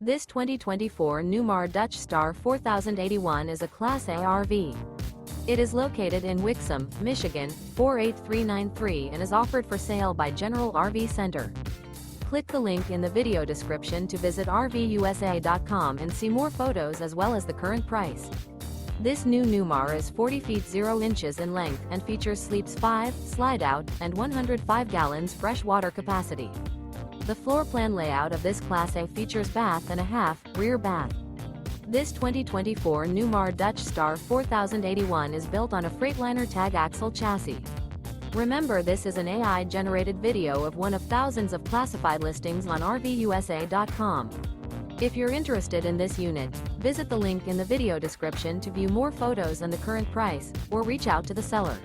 This 2024 Newmar Dutch Star 4081 is a Class A RV. It is located in Wixom, Michigan, 48393 and is offered for sale by General RV Center. Click the link in the video description to visit RVUSA.com and see more photos as well as the current price. This new Newmar is 40 feet 0 inches in length and features sleeps 5, Slideout, and 105 gallons fresh water capacity. The floor plan layout of this Class A features bath and a half, rear bath. This 2024 Newmar Dutch Star 4081 is built on a Freightliner Tag Axle chassis. Remember, this is an AI-generated video of one of thousands of classified listings on RVUSA.com. If you're interested in this unit, visit the link in the video description to view more photos and the current price, or reach out to the seller.